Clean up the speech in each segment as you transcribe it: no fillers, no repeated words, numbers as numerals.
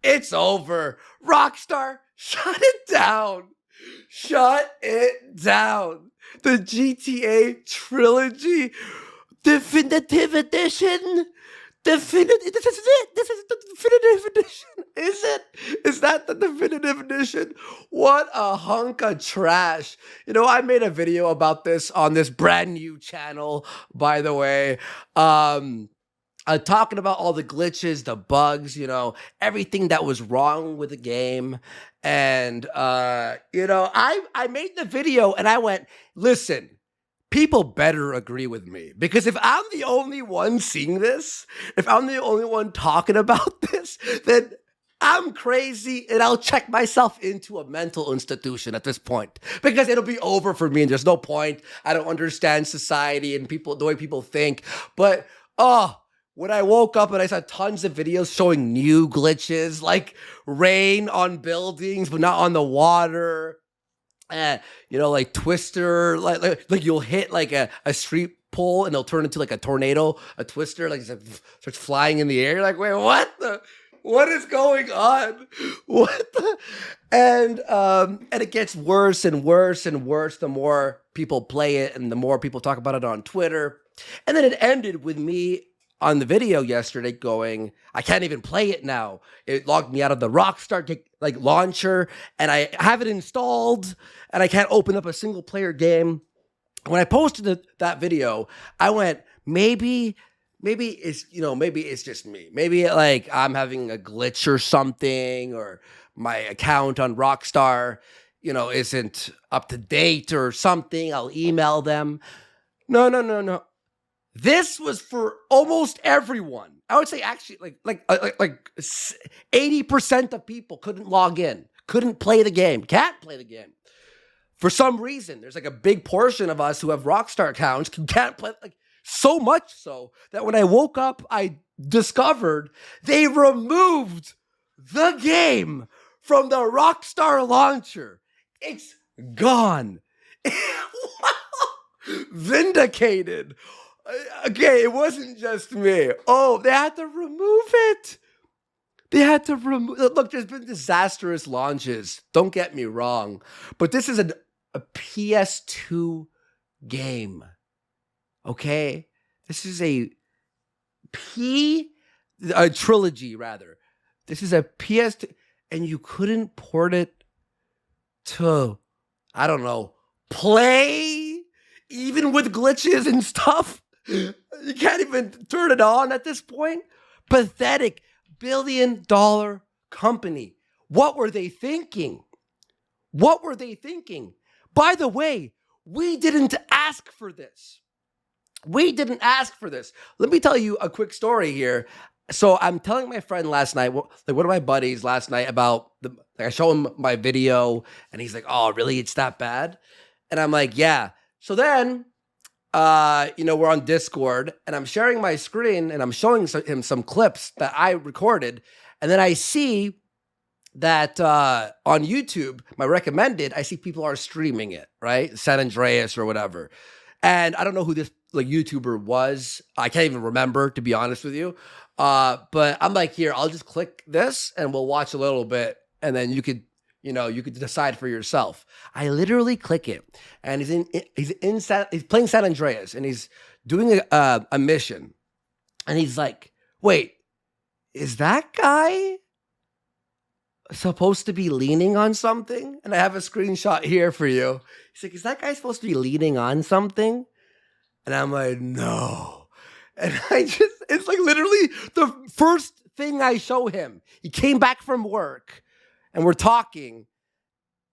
It's over. Rockstar, shut it down. Shut it down. The GTA Trilogy Definitive Edition. Definitive. This is it. This is the definitive edition. Is it? Is that the definitive edition? What a hunk of trash. I made a video about this on this brand new channel, by the way. Talking about all the glitches, the bugs, everything that was wrong with the game. And, I made the video and I went, listen, people better agree with me, because if I'm the only one seeing this, if I'm the only one talking about this, then I'm crazy and I'll check myself into a mental institution at this point, because it'll be over for me and there's no point. I don't understand society and the way people think. But, when I woke up and I saw tons of videos showing new glitches, like rain on buildings, but not on the water. Like Twister, like you'll hit like a street pole and it'll turn into like a tornado, a Twister, like starts flying in the air. You're like, wait, what is going on? And it gets worse and worse and worse the more people play it and the more people talk about it on Twitter. And then it ended with me on the video yesterday going, I can't even play it now. It logged me out of the Rockstar launcher, and I have it installed, and I can't open up a single player game. When I posted that video, I went, maybe it's just me. Maybe like I'm having a glitch or something, or my account on Rockstar, isn't up to date or something. I'll email them. No. This was for almost everyone. I would say actually like 80% of people couldn't log in, couldn't play the game, can't play the game. For some reason, there's like a big portion of us who have Rockstar accounts who can't play, so much so that when I woke up, I discovered they removed the game from the Rockstar launcher. It's gone. Vindicated. Okay, it wasn't just me. Oh, they had to remove it. Look, there's been disastrous launches. Don't get me wrong. But this is a PS2 game. Okay? This is a trilogy, rather. This is a PS2, and you couldn't port it to, I don't know, play, even with glitches and stuff. You can't even turn it on at this point. Pathetic. $1 billion company. What were they thinking? By the way, we didn't ask for this. Let me tell you a quick story here. So I'm telling my friend last night, one of my buddies last night, about I show him my video and he's like, oh, really? It's that bad? And I'm like, yeah. So then, we're on Discord and I'm sharing my screen and I'm showing him some clips that I recorded. And then I see that on YouTube, my recommended, I see people are streaming it, right? San Andreas or whatever. And I don't know who this YouTuber was. I can't even remember, to be honest with you. But I'm like, here, I'll just click this and we'll watch a little bit. And then you could decide for yourself. I literally click it, and he's playing San Andreas, and he's doing a mission, and he's like, "Wait, is that guy supposed to be leaning on something?" And I have a screenshot here for you. He's like, "Is that guy supposed to be leaning on something?" And I'm like, "No." And it's like literally the first thing I show him. He came back from work. And we're talking,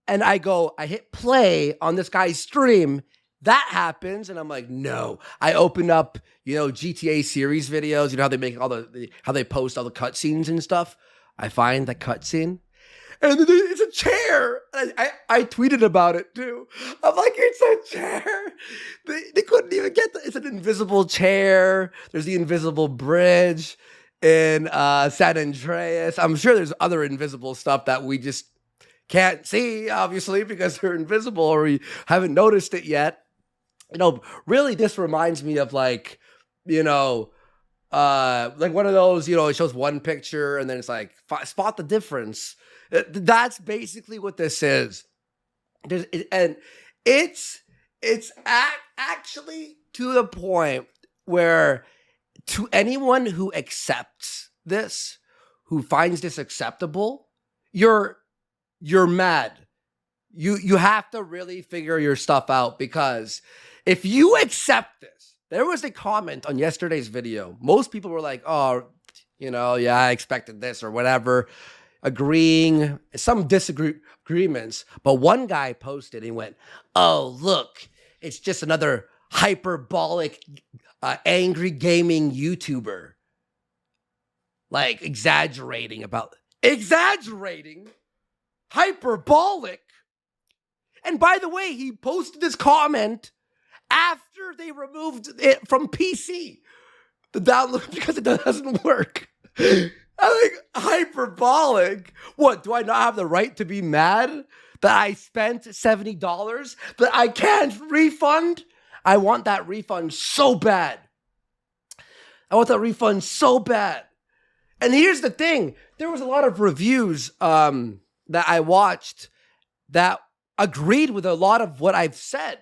and I hit play on this guy's stream. That happens, and I'm like, no. I open up, GTA series videos. How they make how they post all the cutscenes and stuff. I find the cutscene, and it's a chair. I tweeted about it too. I'm like, it's a chair. They couldn't even it's an invisible chair. There's the invisible bridge in San Andreas. I'm sure there's other invisible stuff that we just can't see, obviously, because they're invisible or we haven't noticed it yet. Really, this reminds me of like one of those, it shows one picture and then it's like spot the difference. That's basically what this is. And it's actually to the point where, to anyone who accepts this, who finds this acceptable, you're mad. You have to really figure your stuff out, because if you accept this, there was a comment on yesterday's video. Most people were like, oh, yeah, I expected this or whatever, agreeing, some disagreements. But one guy posted and went, oh, look, it's just another hyperbolic, angry gaming YouTuber. Like exaggerating, hyperbolic. And by the way, he posted this comment after they removed it from PC, the download, because it doesn't work. I'm like, hyperbolic? What, do I not have the right to be mad that I spent $70 that I can't refund? I want that refund so bad. And here's the thing. There was a lot of reviews that I watched that agreed with a lot of what I've said.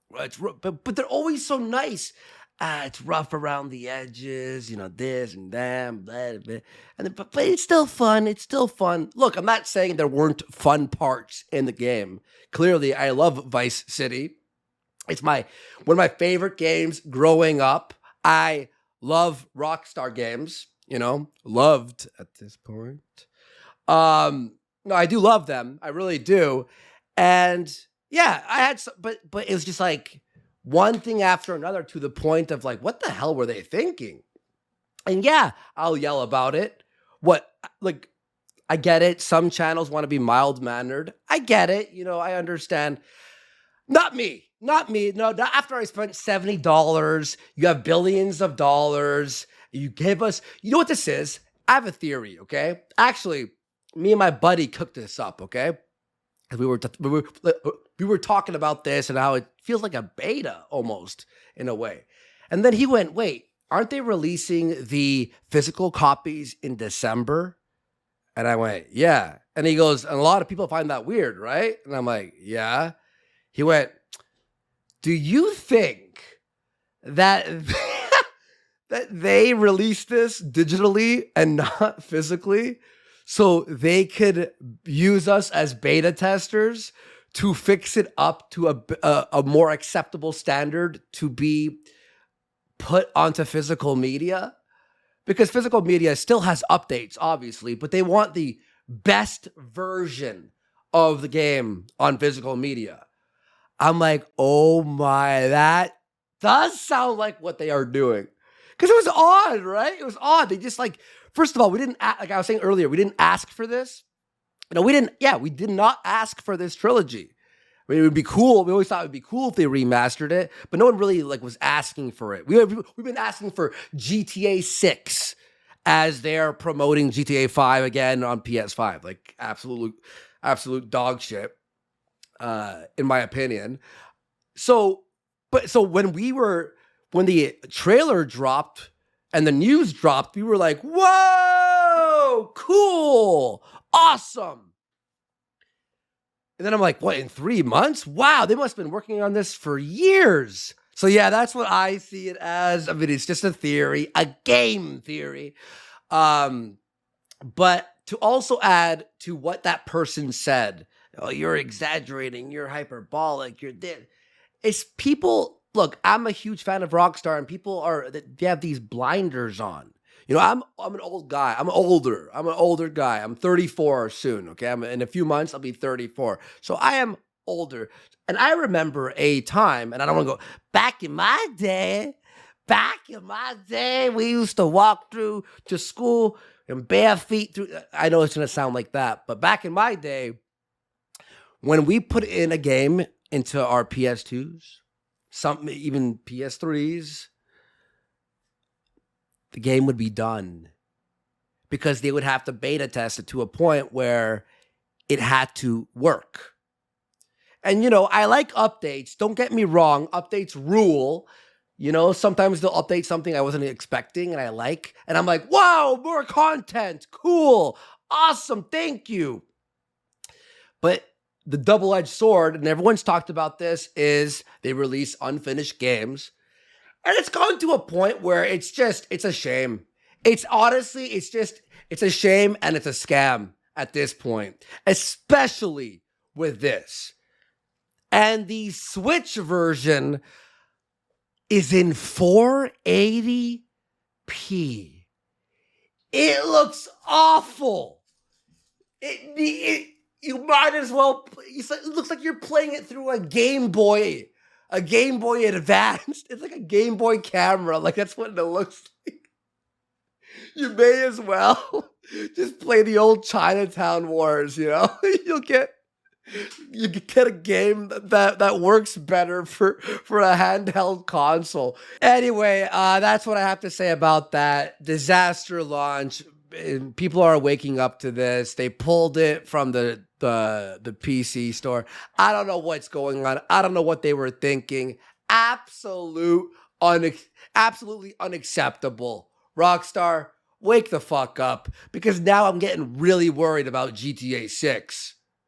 But they're always so nice. It's rough around the edges, this and that, blah, blah. But it's still fun. Look, I'm not saying there weren't fun parts in the game. Clearly, I love Vice City. It's one of my favorite games growing up. I love Rockstar games, loved at this point. No, I do love them. I really do. And yeah, I had some, but it was just like one thing after another, to the point of like, what the hell were they thinking? And yeah, I'll yell about it. I get it. Some channels want to be mild-mannered. I get it. I understand. Not me. No, not after I spent $70. You have billions of dollars. You give us, you know what this is? I have a theory, okay? Actually, me and my buddy cooked this up, okay? We were talking about this and how it feels like a beta almost, in a way. And then he went, wait, aren't they releasing the physical copies in December? And I went, yeah. And he goes, and a lot of people find that weird, right? And I'm like, yeah. He went, do you think that that they released this digitally and not physically, so they could use us as beta testers to fix it up to a more acceptable standard to be put onto physical media? Because physical media still has updates, obviously, but they want the best version of the game on physical media. I'm like, oh my, that does sound like what they are doing. Because it was odd, right? It was odd. They just first of all, we didn't, like I was saying earlier, we didn't ask for this. We did not ask for this trilogy. I mean, it would be cool. We always thought it would be cool if they remastered it, but no one really was asking for it. We've been asking for GTA 6 as they're promoting GTA 5 again on PS5. Absolute dog shit, in my opinion. So when the trailer dropped and the news dropped, we were like, whoa, cool, awesome. And then I'm like, what, in 3 months? Wow, they must have been working on this for years. So yeah, that's what I see it as. I mean, it's just a theory, a game theory. But to also add to what that person said, oh, you're exaggerating, you're hyperbolic, you're this. It's people, look, I'm a huge fan of Rockstar, and people they have these blinders on. I'm an old guy. I'm an older guy. I'm 34 soon, okay? In a few months, I'll be 34. So I am older. And I remember a time, and I don't want to go, back in my day, we used to walk through to school in bare feet through. I know it's going to sound like that, but back in my day, when we put in a game into our PS2s, some even PS3s, the game would be done because they would have to beta test it to a point where it had to work. And, I like updates. Don't get me wrong. Updates rule. You know, sometimes they'll update something I wasn't expecting and I like, and I'm like, wow, more content. Cool. Awesome. Thank you. But the double-edged sword, and everyone's talked about this, is they release unfinished games. And it's gone to a point where it's a shame. It's honestly, it's a shame and it's a scam at this point, especially with this. And the Switch version is in 480p. It looks awful. You might as well. It looks like you're playing it through a Game Boy Advanced. It's like a Game Boy camera. Like that's what it looks like. You may as well just play the old Chinatown Wars. You know, you get a game that works better for a handheld console. Anyway, that's what I have to say about that disaster launch. People are waking up to this. They pulled it from the PC store. I don't know what's going on. I don't know what they were thinking. Absolutely unacceptable. Rockstar, wake the fuck up, because now I'm getting really worried about GTA 6.